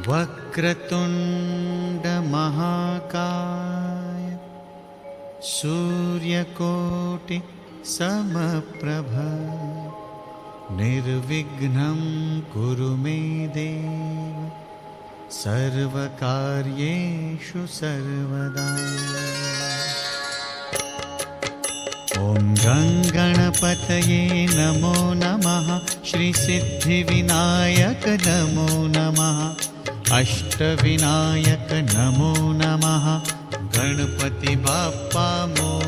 वक्रतुण्ड महाकाय सूर्यकोटि समप्रभ निर्विघ्नं कुरु मे देव सर्वकार्येषु सर्वदा। ॐ गणपतये नमो नमः। श्रीसिद्धिविनायक नमो नमः। अष्टविनायक नमो नमः। गणपति बाप्पा मोरया।